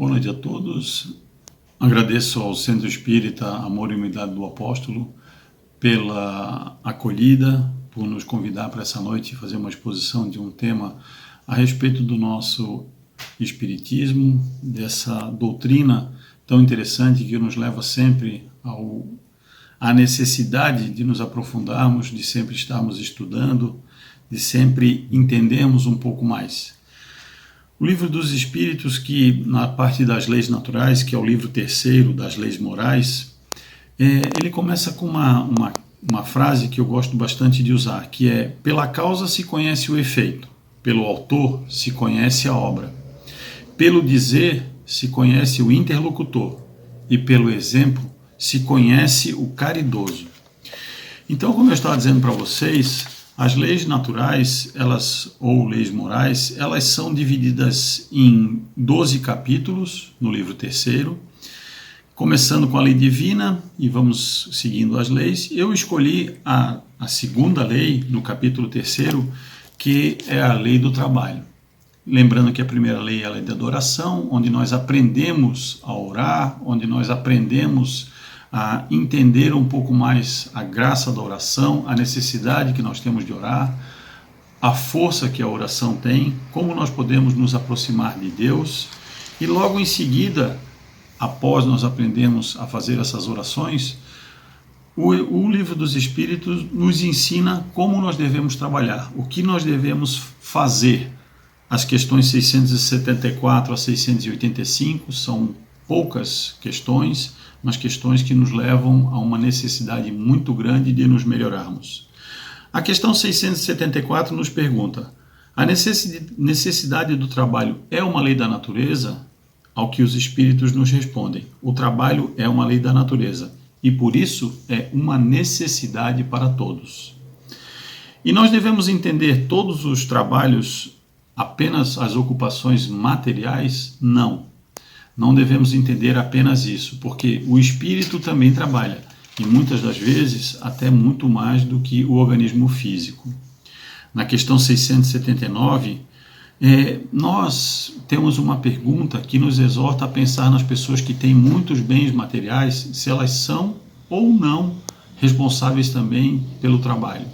Boa noite a todos. Agradeço ao Centro Espírita Amor e Unidade do Apóstolo pela acolhida, por nos convidar para essa noite fazer uma exposição de um tema a respeito do nosso Espiritismo, dessa doutrina tão interessante que nos leva sempre à necessidade de nos aprofundarmos, de sempre estarmos estudando, de sempre entendermos um pouco mais. O Livro dos Espíritos, que na parte das leis naturais, que é o livro terceiro das leis morais, ele começa com uma frase que eu gosto bastante de usar, que é: pela causa se conhece o efeito, pelo autor se conhece a obra, pelo dizer se conhece o interlocutor e pelo exemplo se conhece o caridoso. Então, como eu estava dizendo para vocês, as leis naturais, ou leis morais, elas são divididas em 12 capítulos no livro terceiro, começando com a lei divina e vamos seguindo as leis. Eu escolhi a segunda lei no capítulo terceiro, que é a lei do trabalho. Lembrando que a primeira lei é a lei da adoração, onde nós aprendemos a orar, onde nós aprendemos a entender um pouco mais a graça da oração, a necessidade que nós temos de orar, a força que a oração tem, como nós podemos nos aproximar de Deus. E logo em seguida, após nós aprendermos a fazer essas orações, o Livro dos Espíritos nos ensina como nós devemos trabalhar, o que nós devemos fazer. As questões 674 a 685 são poucas questões, mas questões que nos levam a uma necessidade muito grande de nos melhorarmos. A questão 674 nos pergunta: a necessidade do trabalho é uma lei da natureza? Ao que os espíritos nos respondem: o trabalho é uma lei da natureza e por isso é uma necessidade para todos. E nós devemos entender todos os trabalhos apenas as ocupações materiais? Não devemos entender apenas isso, porque o espírito também trabalha, e muitas das vezes até muito mais do que o organismo físico. Na questão 679, nós temos uma pergunta que nos exorta a pensar nas pessoas que têm muitos bens materiais, se elas são ou não responsáveis também pelo trabalho.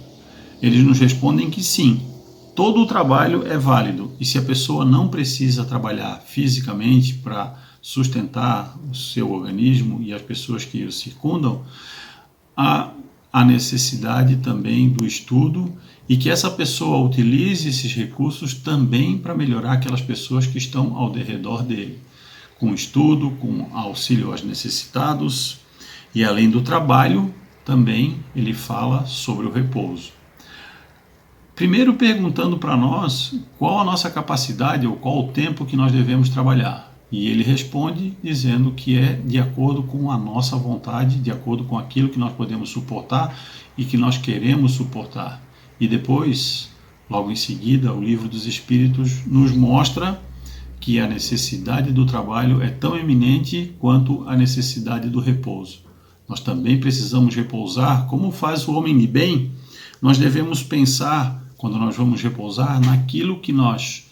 Eles nos respondem que sim, todo o trabalho é válido, e se a pessoa não precisa trabalhar fisicamente para sustentar o seu organismo e as pessoas que o circundam, há a necessidade também do estudo e que essa pessoa utilize esses recursos também para melhorar aquelas pessoas que estão ao redor dele, com estudo, com auxílio aos necessitados. E além do trabalho, também ele fala sobre o repouso. Primeiro perguntando para nós qual a nossa capacidade ou qual o tempo que nós devemos trabalhar. E ele responde dizendo que é de acordo com a nossa vontade, de acordo com aquilo que nós podemos suportar e que nós queremos suportar. E depois, logo em seguida, o Livro dos Espíritos nos mostra que a necessidade do trabalho é tão eminente quanto a necessidade do repouso. Nós também precisamos repousar, como faz o homem de bem. Nós devemos pensar, quando nós vamos repousar, naquilo que nós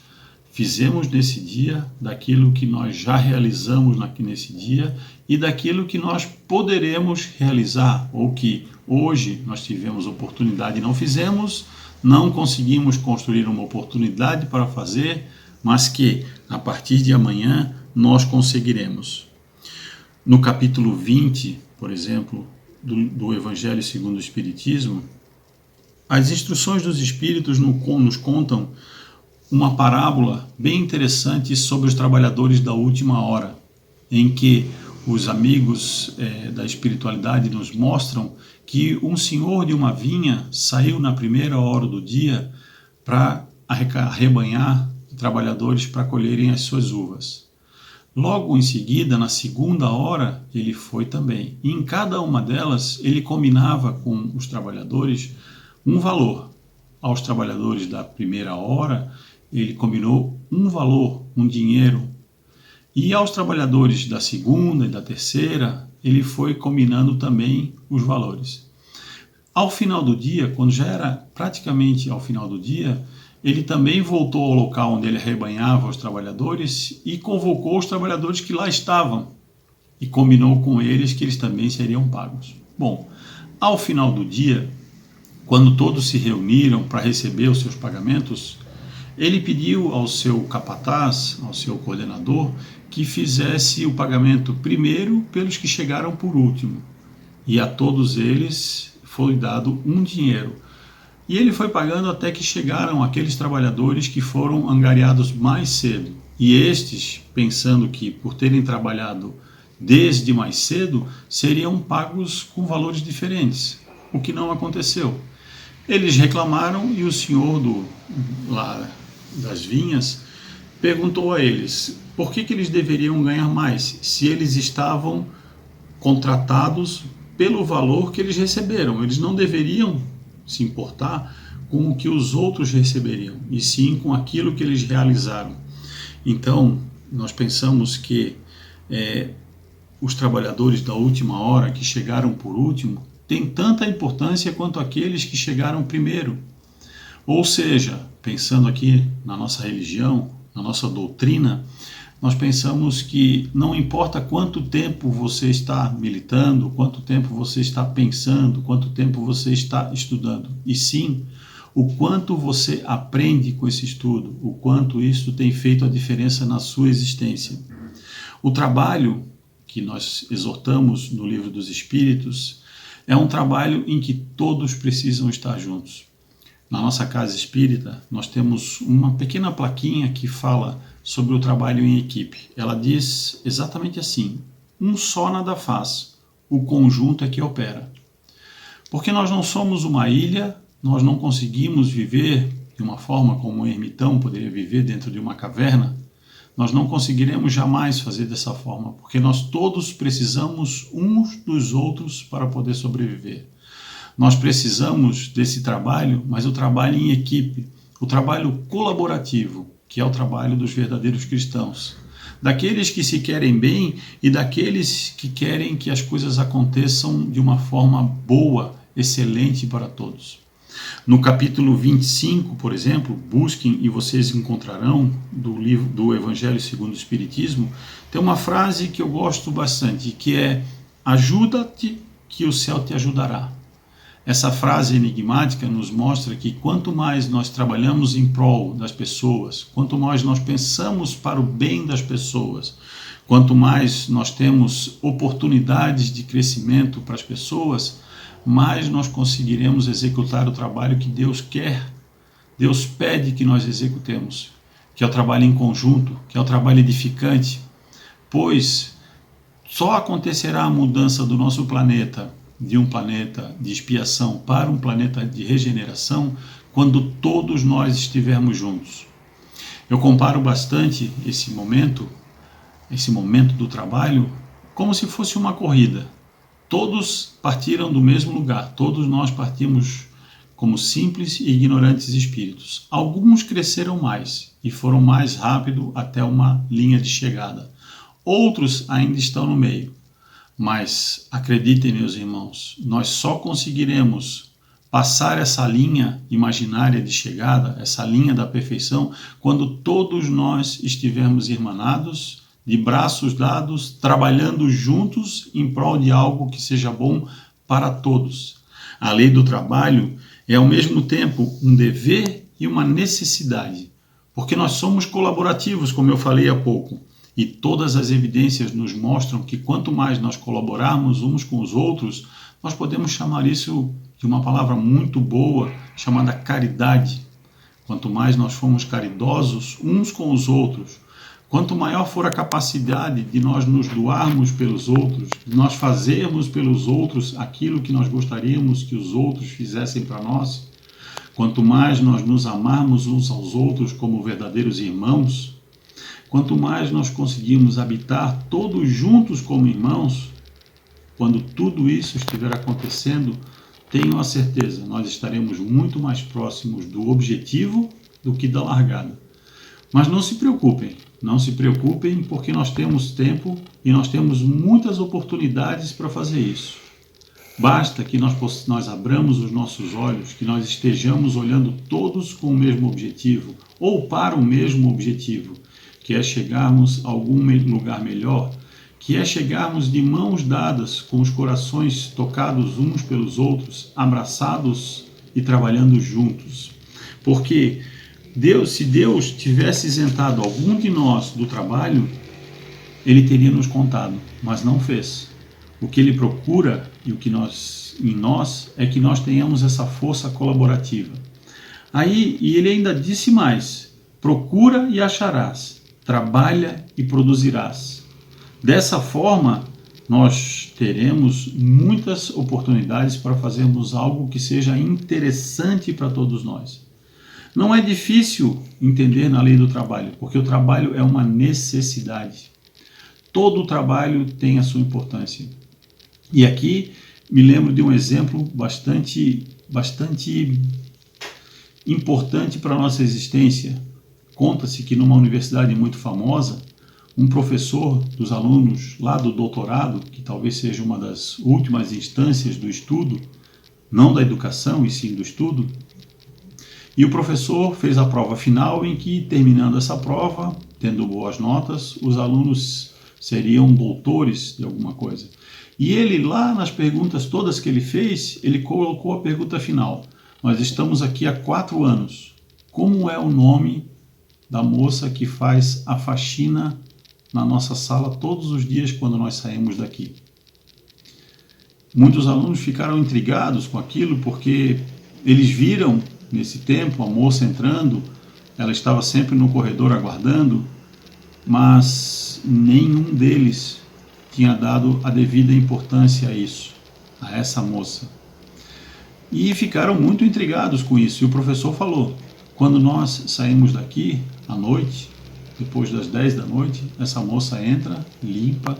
fizemos nesse dia, daquilo que nós já realizamos nesse dia e daquilo que nós poderemos realizar, ou que hoje nós tivemos oportunidade e não fizemos, não conseguimos construir uma oportunidade para fazer, mas que a partir de amanhã nós conseguiremos. No capítulo 20, por exemplo, do Evangelho segundo o Espiritismo, as instruções dos Espíritos nos contam uma parábola bem interessante sobre os trabalhadores da última hora, em que os amigos da espiritualidade nos mostram que um senhor de uma vinha saiu na primeira hora do dia para arrebanhar trabalhadores para colherem as suas uvas. Logo em seguida, na segunda hora, ele foi também. E em cada uma delas, ele combinava com os trabalhadores um valor. Aos trabalhadores da primeira hora, ele combinou um valor, um dinheiro. E aos trabalhadores da segunda e da terceira, ele foi combinando também os valores. Ao final do dia, quando já era praticamente ao final do dia, ele também voltou ao local onde ele arrebanhava os trabalhadores e convocou os trabalhadores que lá estavam e combinou com eles que eles também seriam pagos. Bom, ao final do dia, quando todos se reuniram para receber os seus pagamentos, ele pediu ao seu capataz, ao seu coordenador, que fizesse o pagamento primeiro pelos que chegaram por último. E a todos eles foi dado um dinheiro. E ele foi pagando até que chegaram aqueles trabalhadores que foram angariados mais cedo. E estes, pensando que por terem trabalhado desde mais cedo, seriam pagos com valores diferentes, o que não aconteceu. Eles reclamaram e o senhor lá das vinhas perguntou a eles por que eles deveriam ganhar mais, se eles estavam contratados pelo valor que eles receberam. Eles não deveriam se importar com o que os outros receberiam, e sim com aquilo que eles realizaram. Então, nós pensamos que os trabalhadores da última hora, que chegaram por último, têm tanta importância quanto aqueles que chegaram primeiro. Ou seja, pensando aqui na nossa religião, na nossa doutrina, nós pensamos que não importa quanto tempo você está militando, quanto tempo você está pensando, quanto tempo você está estudando, e sim o quanto você aprende com esse estudo, o quanto isso tem feito a diferença na sua existência. O trabalho que nós exortamos no Livro dos Espíritos é um trabalho em que todos precisam estar juntos. Na nossa casa espírita, nós temos uma pequena plaquinha que fala sobre o trabalho em equipe. Ela diz exatamente assim: um só nada faz, o conjunto é que opera. Porque nós não somos uma ilha, nós não conseguimos viver de uma forma como um ermitão poderia viver dentro de uma caverna. Nós não conseguiremos jamais fazer dessa forma, porque nós todos precisamos uns dos outros para poder sobreviver. Nós precisamos desse trabalho, mas o trabalho em equipe, o trabalho colaborativo, que é o trabalho dos verdadeiros cristãos, daqueles que se querem bem e daqueles que querem que as coisas aconteçam de uma forma boa, excelente para todos. No capítulo 25, por exemplo, busquem e vocês encontrarão, do livro do Evangelho segundo o Espiritismo, tem uma frase que eu gosto bastante, que é: ajuda-te que o céu te ajudará. Essa frase enigmática nos mostra que quanto mais nós trabalhamos em prol das pessoas, quanto mais nós pensamos para o bem das pessoas, quanto mais nós temos oportunidades de crescimento para as pessoas, mais nós conseguiremos executar o trabalho que Deus quer, Deus pede que nós executemos, que é o trabalho em conjunto, que é o trabalho edificante, pois só acontecerá a mudança do nosso planeta, de um planeta de expiação para um planeta de regeneração, quando todos nós estivermos juntos. Eu comparo bastante esse momento do trabalho, como se fosse uma corrida. Todos partiram do mesmo lugar, todos nós partimos como simples e ignorantes espíritos. Alguns cresceram mais e foram mais rápido até uma linha de chegada. Outros ainda estão no meio. Mas acreditem, meus irmãos, nós só conseguiremos passar essa linha imaginária de chegada, essa linha da perfeição, quando todos nós estivermos irmanados, de braços dados, trabalhando juntos em prol de algo que seja bom para todos. A lei do trabalho é ao mesmo tempo um dever e uma necessidade, porque nós somos colaborativos, como eu falei há pouco, e todas as evidências nos mostram que quanto mais nós colaborarmos uns com os outros, nós podemos chamar isso de uma palavra muito boa, chamada caridade. Quanto mais nós formos caridosos uns com os outros, quanto maior for a capacidade de nós nos doarmos pelos outros, de nós fazermos pelos outros aquilo que nós gostaríamos que os outros fizessem para nós, quanto mais nós nos amarmos uns aos outros como verdadeiros irmãos, quanto mais nós conseguimos habitar todos juntos como irmãos, quando tudo isso estiver acontecendo, tenham a certeza, nós estaremos muito mais próximos do objetivo do que da largada. Mas não se preocupem, porque nós temos tempo e nós temos muitas oportunidades para fazer isso. Basta que nós abramos os nossos olhos, que nós estejamos olhando todos com o mesmo objetivo, ou para o mesmo objetivo, que é chegarmos a algum lugar melhor, que é chegarmos de mãos dadas, com os corações tocados uns pelos outros, abraçados e trabalhando juntos. Porque se Deus tivesse isentado algum de nós do trabalho, Ele teria nos contado, mas não fez. O que Ele procura e o que em nós é que nós tenhamos essa força colaborativa. E Ele ainda disse mais: procura e acharás, trabalha e produzirás. Dessa forma, nós teremos muitas oportunidades para fazermos algo que seja interessante para todos nós. Não é difícil entender na lei do trabalho, porque o trabalho é uma necessidade. Todo trabalho tem a sua importância. E aqui me lembro de um exemplo bastante importante para a nossa existência. Conta-se que numa universidade muito famosa, um professor dos alunos lá do doutorado, que talvez seja uma das últimas instâncias do estudo, não da educação e sim do estudo, e o professor fez a prova final em que, terminando essa prova, tendo boas notas, os alunos seriam doutores de alguma coisa. E ele, lá nas perguntas todas que ele fez, ele colocou a pergunta final: nós estamos aqui há 4 anos. Como é o nome da moça que faz a faxina na nossa sala todos os dias quando nós saímos daqui? Muitos alunos ficaram intrigados com aquilo porque eles viram, nesse tempo, a moça entrando, ela estava sempre no corredor aguardando, mas nenhum deles tinha dado a devida importância a isso, a essa moça. E ficaram muito intrigados com isso. E o professor falou: quando nós saímos daqui à noite, depois das 10 da noite, essa moça entra, limpa,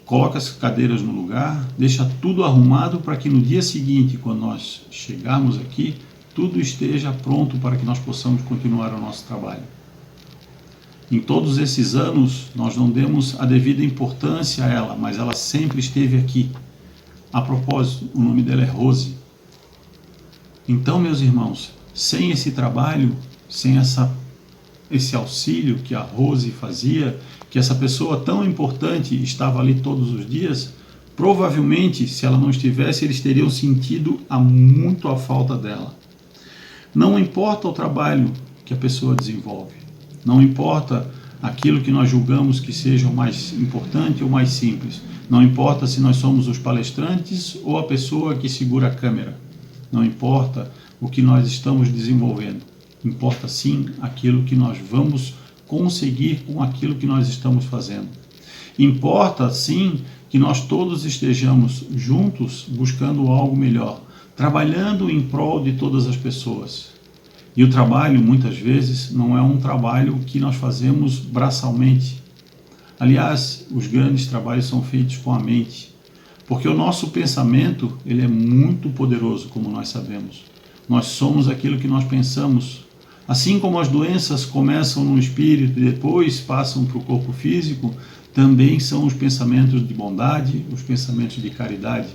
coloca as cadeiras no lugar, deixa tudo arrumado para que no dia seguinte, quando nós chegarmos aqui, tudo esteja pronto para que nós possamos continuar o nosso trabalho. Em todos esses anos, nós não demos a devida importância a ela, mas ela sempre esteve aqui. A propósito, o nome dela é Rose. Então, meus irmãos, sem esse trabalho, sem esse auxílio que a Rose fazia, que essa pessoa tão importante estava ali todos os dias, provavelmente, se ela não estivesse, eles teriam sentido muito a falta dela. Não importa o trabalho que a pessoa desenvolve, não importa aquilo que nós julgamos que seja o mais importante ou mais simples, não importa se nós somos os palestrantes ou a pessoa que segura a câmera, não importa o que nós estamos desenvolvendo, importa sim aquilo que nós vamos conseguir com aquilo que nós estamos fazendo. Importa sim que nós todos estejamos juntos buscando algo melhor, trabalhando em prol de todas as pessoas. E o trabalho, muitas vezes, não é um trabalho que nós fazemos braçalmente. Aliás, os grandes trabalhos são feitos com a mente, porque o nosso pensamento ele é muito poderoso, como nós sabemos. Nós somos aquilo que nós pensamos. Assim como as doenças começam no espírito e depois passam para o corpo físico, também são os pensamentos de bondade, os pensamentos de caridade.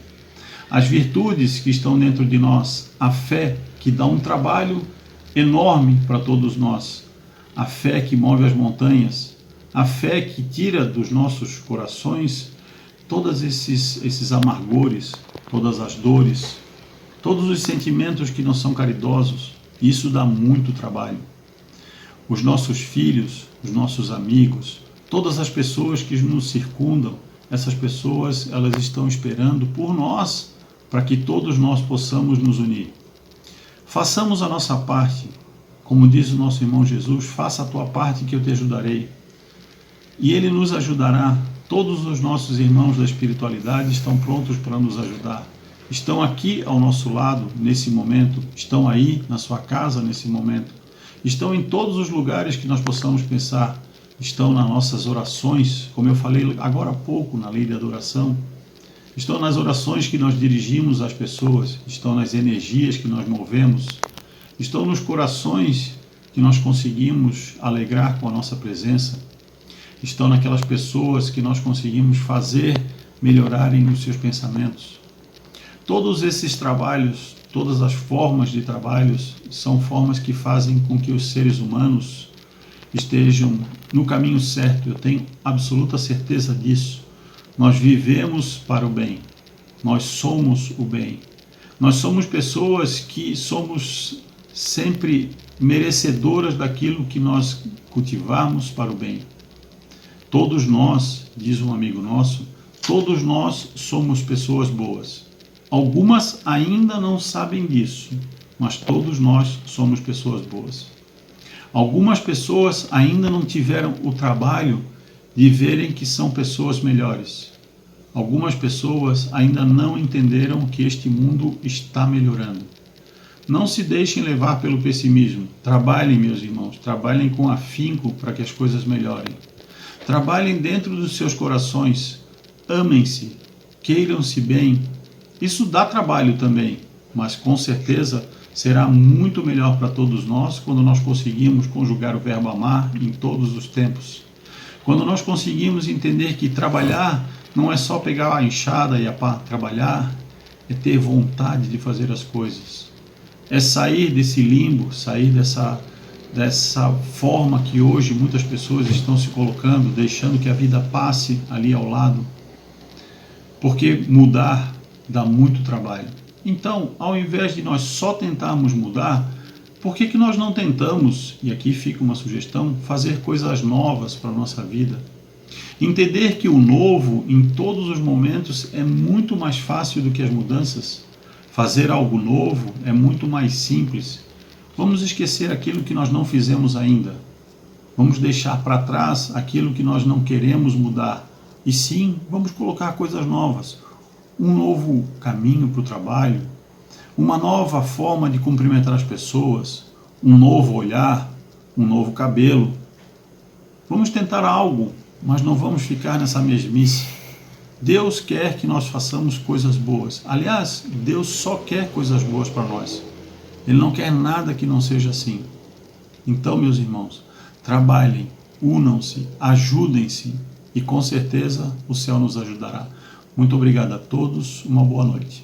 As virtudes que estão dentro de nós, a fé que dá um trabalho enorme para todos nós, a fé que move as montanhas, a fé que tira dos nossos corações todos esses amargores, todas as dores, todos os sentimentos que não são caridosos. Isso dá muito trabalho. Os nossos filhos, os nossos amigos, todas as pessoas que nos circundam, essas pessoas elas estão esperando por nós para que todos nós possamos nos unir. Façamos a nossa parte, como diz o nosso irmão Jesus: faça a tua parte que eu te ajudarei. E Ele nos ajudará. Todos os nossos irmãos da espiritualidade estão prontos para nos ajudar. Estão aqui ao nosso lado nesse momento, estão aí na sua casa nesse momento, estão em todos os lugares que nós possamos pensar, estão nas nossas orações, como eu falei agora há pouco na lei de adoração. Estão nas orações que nós dirigimos às pessoas, estão nas energias que nós movemos, estão nos corações que nós conseguimos alegrar com a nossa presença, estão naquelas pessoas que nós conseguimos fazer melhorarem os seus pensamentos. Todos esses trabalhos, todas as formas de trabalhos, são formas que fazem com que os seres humanos estejam no caminho certo. Eu tenho absoluta certeza disso. Nós vivemos para o bem. Nós somos o bem. Nós somos pessoas que somos sempre merecedoras daquilo que nós cultivamos para o bem. Todos nós, diz um amigo nosso, todos nós somos pessoas boas. Algumas ainda não sabem disso, mas todos nós somos pessoas boas. Algumas pessoas ainda não tiveram o trabalho de verem que são pessoas melhores. Algumas pessoas ainda não entenderam que este mundo está melhorando. Não se deixem levar pelo pessimismo. Trabalhem, meus irmãos, trabalhem com afinco para que as coisas melhorem. Trabalhem dentro dos seus corações. Amem-se, queiram-se bem. Isso dá trabalho também, mas com certeza será muito melhor para todos nós quando nós conseguimos conjugar o verbo amar em todos os tempos. Quando nós conseguimos entender que trabalhar não é só pegar a enxada e a pá. Trabalhar é ter vontade de fazer as coisas. É sair desse limbo, sair dessa forma que hoje muitas pessoas estão se colocando, deixando que a vida passe ali ao lado. Porque mudar dá muito trabalho. Então, ao invés de nós só tentarmos mudar, por que nós não tentamos, e aqui fica uma sugestão, fazer coisas novas para a nossa vida? Entender que o novo, em todos os momentos, é muito mais fácil do que as mudanças. Fazer algo novo é muito mais simples. Vamos esquecer aquilo que nós não fizemos ainda. Vamos deixar para trás aquilo que nós não queremos mudar. E sim, vamos colocar coisas novas. Um novo caminho para o trabalho, uma nova forma de cumprimentar as pessoas, um novo olhar, um novo cabelo. Vamos tentar algo, mas não vamos ficar nessa mesmice. Deus quer que nós façamos coisas boas. Aliás, Deus só quer coisas boas para nós. Ele não quer nada que não seja assim. Então, meus irmãos, trabalhem, unam-se, ajudem-se e com certeza o céu nos ajudará. Muito obrigado a todos, uma boa noite.